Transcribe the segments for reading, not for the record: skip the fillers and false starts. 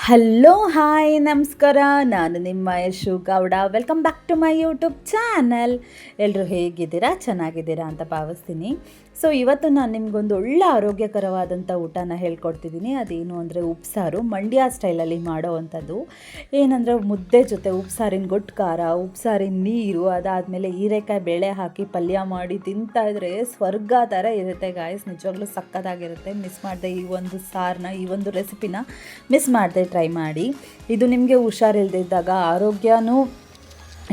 Hello hi ನಮಸ್ಕಾರ. ನಾನು ನಿಮ್ಮ Yashu Gowda. Welcome back to my YouTube channel. ಎಲ್ಲರೂ ಹೇಗಿದ್ದೀರಾ? ಚೆನ್ನಾಗಿದ್ದೀರಾ ಅಂತ ಭಾವಿಸ್ತೀನಿ. ಸೊ ಇವತ್ತು ನಾನು ನಿಮಗೊಂದು ಒಳ್ಳೆ ಆರೋಗ್ಯಕರವಾದಂಥ ಊಟನ ಹೇಳ್ಕೊಡ್ತಿದ್ದೀನಿ. ಅದೇನು ಅಂದರೆ ಉಪ್ಸಾರು, ಮಂಡ್ಯ ಸ್ಟೈಲಲ್ಲಿ ಮಾಡೋ ಅಂಥದ್ದು. ಏನಂದರೆ ಮುದ್ದೆ ಜೊತೆ ಉಪ್ಸಾರಿನ ಗೊಟ್ಟು ಖಾರ, ಉಪ್ಸಾರಿನ ನೀರು, ಅದಾದಮೇಲೆ ಹೀರೆಕಾಯಿ ಬೇಳೆ ಹಾಕಿ ಪಲ್ಯ ಮಾಡಿ ತಿಂತಾಯಿದ್ರೆ ಸ್ವರ್ಗ ಥರ ಇರುತ್ತೆ ಗಾಯ್ಸ್. ನಿಜವಾಗ್ಲೂ ಸಕ್ಕತ್ತಾಗಿರುತ್ತೆ. ಮಿಸ್ ಮಾಡಿದೆ ಈ ಒಂದು ಸಾರನ್ನ, ಈ ಒಂದು ರೆಸಿಪಿನ ಮಿಸ್ ಮಾಡಿದೆ, ಟ್ರೈ ಮಾಡಿ. ಇದು ನಿಮಗೆ ಹುಷಾರಿಲ್ದಿದ್ದಾಗ, ಆರೋಗ್ಯನೂ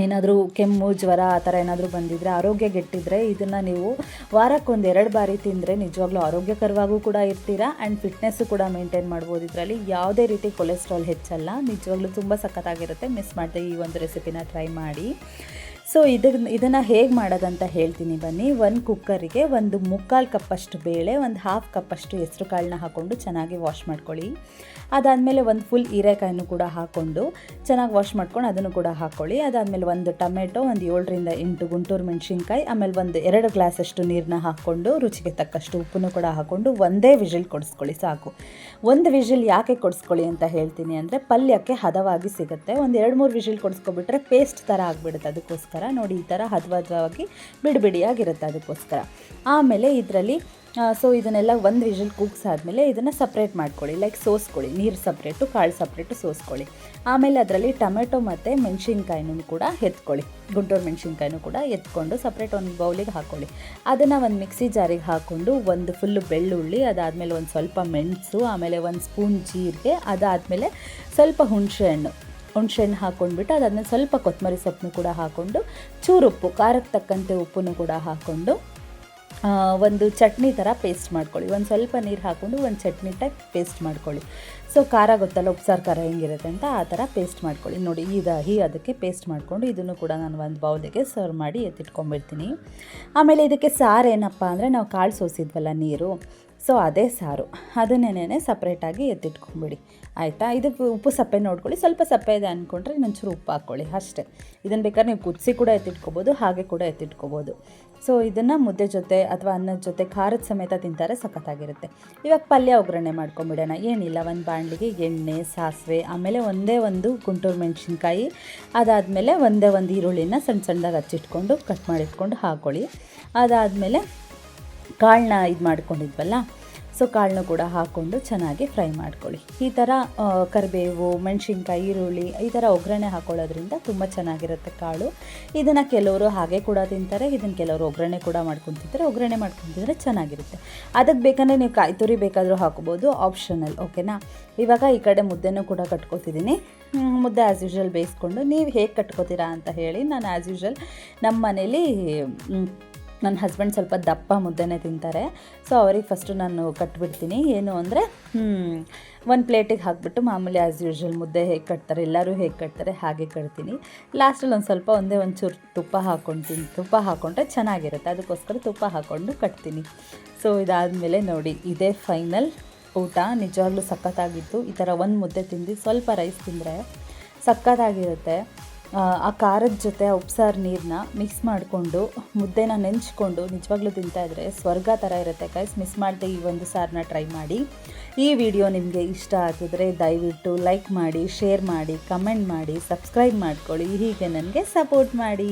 ಏನಾದರೂ ಕೆಮ್ಮು ಜ್ವರ ಆ ಥರ ಏನಾದರೂ ಬಂದಿದ್ದರೆ, ಆರೋಗ್ಯ ಗೆಟ್ಟಿದ್ರೆ ಇದನ್ನು ನೀವು ವಾರಕ್ಕೊಂದು 2 ಬಾರಿ ತಿಂದರೆ ನಿಜವಾಗ್ಲೂ ಆರೋಗ್ಯಕರವಾಗೂ ಕೂಡ ಇರ್ತೀರಾ ಆ್ಯಂಡ್ ಫಿಟ್ನೆಸ್ಸು ಕೂಡ ಮೇಂಟೈನ್ ಮಾಡ್ಬೋದು. ಇದರಲ್ಲಿ ಯಾವುದೇ ರೀತಿ ಕೊಲೆಸ್ಟ್ರಾಲ್ ಹೆಚ್ಚಲ್ಲ. ನಿಜವಾಗ್ಲೂ ತುಂಬ ಸಖತ್ತಾಗಿರುತ್ತೆ. ಮಿಸ್ ಮಾಡಿದೆ ಈ ಒಂದು ರೆಸಿಪಿನ ಟ್ರೈ ಮಾಡಿ. ಸೊ ಇದನ್ನು ಹೇಗೆ ಮಾಡೋದಂತ ಹೇಳ್ತೀನಿ ಬನ್ನಿ. ಒಂದು ಕುಕ್ಕರಿಗೆ 1/4 ಕಪ್ಪಷ್ಟು ಬೇಳೆ, 1/2 ಕಪ್ಪಷ್ಟು ಹೆಸರು ಕಾಳನ್ನ ಹಾಕ್ಕೊಂಡು ಚೆನ್ನಾಗಿ ವಾಶ್ ಮಾಡ್ಕೊಳ್ಳಿ. ಅದಾದಮೇಲೆ ಒಂದು ಫುಲ್ ಹೀರೆಕಾಯನ್ನು ಕೂಡ ಹಾಕ್ಕೊಂಡು ಚೆನ್ನಾಗಿ ವಾಶ್ ಮಾಡ್ಕೊಂಡು ಅದನ್ನು ಕೂಡ ಹಾಕ್ಕೊಳ್ಳಿ. ಅದಾದಮೇಲೆ 1 ಟೊಮೆಟೊ, 7ರಿಂದ 8 ಗುಂಟೂರು ಮೆಣಸಿನ್ಕಾಯಿ, ಆಮೇಲೆ 2 ಗ್ಲಾಸಷ್ಟು ನೀರನ್ನ ಹಾಕ್ಕೊಂಡು ರುಚಿಗೆ ತಕ್ಕಷ್ಟು ಉಪ್ಪನ್ನು ಕೂಡ ಹಾಕ್ಕೊಂಡು ಒಂದೇ ವಿಷಲ್ ಕೊಡಿಸ್ಕೊಳ್ಳಿ ಸಾಕು. ಒಂದು ವಿಷಲ್ ಯಾಕೆ ಕೊಡಿಸ್ಕೊಳ್ಳಿ ಅಂತ ಹೇಳ್ತೀನಿ ಅಂದರೆ ಪಲ್ಯಕ್ಕೆ ಹದವಾಗಿ ಸಿಗುತ್ತೆ. 2-3 ವಿಷಲ್ ಕೊಡಿಸ್ಕೊಬಿಟ್ರೆ ಪೇಸ್ಟ್ ಥರ ಆಗಿಬಿಡುತ್ತೆ. ಅದಕ್ಕೋಸ್ಕರ ನೋಡಿ ಈ ಥರ ಹದವಾಗಿ ಬಿಡಿಯಾಗಿರುತ್ತೆ. ಅದಕ್ಕೋಸ್ಕರ ಆಮೇಲೆ ಇದರಲ್ಲಿ ಸೊ ಇದನ್ನೆಲ್ಲ 1 ವಿಷಲ್ ಕೂಗ್ಸಾದ್ಮೇಲೆ ಇದನ್ನು ಸಪ್ರೇಟ್ ಮಾಡ್ಕೊಳ್ಳಿ. ಲೈಕ್ ಸೋಸ್ಕೊಳ್ಳಿ. ನೀರು ಸಪ್ರೇಟು, ಕಾಳು ಸಪ್ರೇಟು ಸೋಸ್ಕೊಳ್ಳಿ. ಆಮೇಲೆ ಅದರಲ್ಲಿ ಟೊಮೆಟೊ ಮತ್ತು ಮೆಣಸಿನ್ಕಾಯಿನೂ ಕೂಡ ಎತ್ಕೊಳ್ಳಿ. ಗುಂಟೂರು ಮೆಣಸಿನ್ಕಾಯಿನೂ ಕೂಡ ಎತ್ಕೊಂಡು ಸಪ್ರೇಟ್ ಒಂದು ಬೌಲಿಗೆ ಹಾಕ್ಕೊಳ್ಳಿ. ಅದನ್ನು ಒಂದು ಮಿಕ್ಸಿ ಜಾರಿಗೆ ಹಾಕ್ಕೊಂಡು ಒಂದು ಫುಲ್ಲು ಬೆಳ್ಳುಳ್ಳಿ, ಅದಾದಮೇಲೆ ಒಂದು ಸ್ವಲ್ಪ ಮೆಣಸು, ಆಮೇಲೆ 1 ಸ್ಪೂನ್ ಜೀರಿಗೆ, ಅದಾದಮೇಲೆ ಸ್ವಲ್ಪ ಹುಣಸೆಹಣ್ಣು ಹಾಕ್ಕೊಂಡ್ಬಿಟ್ಟು ಅದಾದಮೇಲೆ ಸ್ವಲ್ಪ ಕೊತ್ತಂಬರಿ ಸೊಪ್ಪನ್ನು ಕೂಡ ಹಾಕ್ಕೊಂಡು ಚೂರು ಉಪ್ಪು, ಖಾರಕ್ಕೆ ತಕ್ಕಂತೆ ಉಪ್ಪನ್ನು ಕೂಡ ಹಾಕ್ಕೊಂಡು ಒಂದು ಚಟ್ನಿ ಥರ ಪೇಸ್ಟ್ ಮಾಡ್ಕೊಳ್ಳಿ. ಒಂದು ಸ್ವಲ್ಪ ನೀರು ಹಾಕ್ಕೊಂಡು ಒಂದು ಚಟ್ನಿ ಟೈಪ್ ಪೇಸ್ಟ್ ಮಾಡ್ಕೊಳ್ಳಿ. ಸೊ ಖಾರ ಗೊತ್ತಲ್ಲ, ಉಪ್ಸಾರು ಖಾರ ಹೆಂಗಿರುತ್ತೆ ಅಂತ, ಆ ಥರ ಪೇಸ್ಟ್ ಮಾಡ್ಕೊಳ್ಳಿ. ನೋಡಿ ಅದಕ್ಕೆ ಪೇಸ್ಟ್ ಮಾಡಿಕೊಂಡು ಇದನ್ನು ಕೂಡ ನಾನು ಒಂದು ಬೌಲಿಗೆ ಸರ್ವ್ ಮಾಡಿ ಎತ್ತಿಟ್ಕೊಂಡ್ಬಿಡ್ತೀನಿ. ಆಮೇಲೆ ಇದಕ್ಕೆ ಸಾರು ಏನಪ್ಪ ಅಂದರೆ ನಾವು ಕಾಳು ಸೋಸಿದ್ವಲ್ಲ ನೀರು, ಸೊ ಅದೇ ಸಾರು, ಅದನ್ನೇನೆ ಸಪ್ರೇಟಾಗಿ ಎತ್ತಿಟ್ಕೊಂಬಿಡಿ ಆಯಿತಾ. ಇದಕ್ಕೆ ಉಪ್ಪು ಸಪ್ಪೆ ನೋಡ್ಕೊಳ್ಳಿ. ಸ್ವಲ್ಪ ಸಪ್ಪೆ ಇದೆ ಅಂದ್ಕೊಂಡ್ರೆ ಇನ್ನೊಂಚೂರು ಉಪ್ಪು ಹಾಕ್ಕೊಳ್ಳಿ ಅಷ್ಟೇ. ಇದನ್ನು ಬೇಕಾದ್ರೆ ನೀವು ಕುದಿಸಿ ಕೂಡ ಎತ್ತಿಟ್ಕೊಬೋದು, ಹಾಗೆ ಕೂಡ ಎತ್ತಿಟ್ಕೊಬೋದು. ಸೊ ಇದನ್ನು ಮುದ್ದೆ ಜೊತೆ ಅಥವಾ ಅನ್ನದ ಜೊತೆ ಖಾರದ ಸಮೇತ ತಿಂತಾರೆ, ಸಖತ್ತಾಗಿರುತ್ತೆ. ಇವಾಗ ಪಲ್ಯ ಒಗ್ಗರಣೆ ಮಾಡ್ಕೊಂಬಿಡೋಣ. ಏನಿಲ್ಲ, ಒಂದು ಬಾಣಲಿಗೆ ಎಣ್ಣೆ, ಸಾಸಿವೆ, ಆಮೇಲೆ ಒಂದೇ ಒಂದು ಗುಂಟೂರು ಮೆಣಸಿನ್ಕಾಯಿ, ಅದಾದಮೇಲೆ ಒಂದೇ ಒಂದು ಈರುಳ್ಳಿನ ಸಣ್ಣದಾಗಿ ಹಚ್ಚಿಟ್ಕೊಂಡು ಕಟ್ ಮಾಡಿಟ್ಕೊಂಡು ಹಾಕ್ಕೊಳ್ಳಿ. ಅದಾದಮೇಲೆ ಕಾಳನ್ನ ಇದು ಮಾಡ್ಕೊಂಡಿದ್ವಲ್ಲ, ಸೊ ಕಾಳನ್ನ ಕೂಡ ಹಾಕ್ಕೊಂಡು ಚೆನ್ನಾಗಿ ಫ್ರೈ ಮಾಡ್ಕೊಳ್ಳಿ. ಈ ಥರ ಕರಿಬೇವು, ಮೆಣಸಿನ್ಕಾಯಿ, ಈರುಳ್ಳಿ ಈ ಥರ ಒಗ್ಗರಣೆ ಹಾಕ್ಕೊಳ್ಳೋದ್ರಿಂದ ತುಂಬ ಚೆನ್ನಾಗಿರುತ್ತೆ ಕಾಳು. ಇದನ್ನು ಕೆಲವರು ಹಾಗೆ ಕೂಡ ತಿಂತಾರೆ, ಇದನ್ನು ಕೆಲವರು ಒಗ್ಗರಣೆ ಕೂಡ ಮಾಡ್ಕೊತಿದ್ದಾರೆ. ಒಗ್ಗರಣೆ ಮಾಡ್ಕೊತಿದ್ರೆ ಚೆನ್ನಾಗಿರುತ್ತೆ. ಅದಕ್ಕೆ ಬೇಕಂದರೆ ನೀವು ಕಾಯಿ ತುರಿ ಬೇಕಾದರೂ ಹಾಕ್ಬೋದು, ಆಪ್ಷನಲ್. ಓಕೆನಾ. ಇವಾಗ ಈ ಕಡೆ ಮುದ್ದೆನೂ ಕೂಡ ಕಟ್ಕೊತಿದ್ದೀನಿ. ಮುದ್ದೆ ಆ್ಯಸ್ ಯೂಶ್ವಲ್ ಬೇಯಿಸ್ಕೊಂಡು ನೀವು ಹೇಗೆ ಕಟ್ಕೋತೀರಾ ಅಂತ ಹೇಳಿ. ನಾನು ಆ್ಯಸ್ ಯೂಶ್ವಲ್ ನಮ್ಮ ಮನೇಲಿ ನನ್ನ ಹಸ್ಬೆಂಡ್ ಸ್ವಲ್ಪ ದಪ್ಪ ಮುದ್ದೆನೇ ತಿಂತಾರೆ. ಸೊ ಅವ್ರಿಗೆ ಫಸ್ಟು ನಾನು ಕಟ್ಬಿಡ್ತೀನಿ. ಏನು ಅಂದರೆ ಒಂದು ಪ್ಲೇಟಿಗೆ ಹಾಕಿಬಿಟ್ಟು ಮಾಮೂಲಿ ಆ್ಯಸ್ ಯೂಶ್ವಲ್ ಮುದ್ದೆ ಹೇಗೆ ಕಟ್ತಾರೆ, ಎಲ್ಲರೂ ಹೇಗೆ ಕಟ್ತಾರೆ ಹಾಗೆ ಕಟ್ತೀನಿ. ಲಾಸ್ಟಲ್ಲಿ ಒಂಚೂರು ತುಪ್ಪ ಹಾಕ್ಕೊಂಡ್ರೆ ಚೆನ್ನಾಗಿರುತ್ತೆ. ಅದಕ್ಕೋಸ್ಕರ ತುಪ್ಪ ಹಾಕ್ಕೊಂಡು ಕಟ್ತೀನಿ. ಸೊ ಇದಾದಮೇಲೆ ನೋಡಿ, ಇದೇ ಫೈನಲ್ ಊಟ. ನಿಜವಾಗ್ಲೂ ಸಖತ್ತಾಗಿತ್ತು. ಈ ಥರ ಒಂದು ಮುದ್ದೆ ತಿಂದು ಸ್ವಲ್ಪ ರೈಸ್ ತಿಂದರೆ ಸಖತ್ತಾಗಿರುತ್ತೆ. ಆ ಖಾರದ ಜೊತೆ ಉಪ್ಸಾರು ನೀರನ್ನ ಮಿಕ್ಸ್ ಮಾಡಿಕೊಂಡು ಮುದ್ದೆನ ನೆಂಚ್ಕೊಂಡು ನಿಜವಾಗ್ಲೂ ತಿಂತಾಯಿದ್ರೆ ಸ್ವರ್ಗ ಥರ ಇರುತ್ತೆ ಗೈಸ್. ಮಿಸ್ ಮಾಡದೆ ಈ ಒಂದು ಸಾರನ್ನ ಟ್ರೈ ಮಾಡಿ. ಈ ವಿಡಿಯೋ ನಿಮಗೆ ಇಷ್ಟ ಆಗಿದ್ರೆ ದಯವಿಟ್ಟು ಲೈಕ್ ಮಾಡಿ, ಶೇರ್ ಮಾಡಿ, ಕಮೆಂಟ್ ಮಾಡಿ, ಸಬ್ಸ್ಕ್ರೈಬ್ ಮಾಡ್ಕೊಳ್ಳಿ. ಹೀಗೆ ನನಗೆ ಸಪೋರ್ಟ್ ಮಾಡಿ.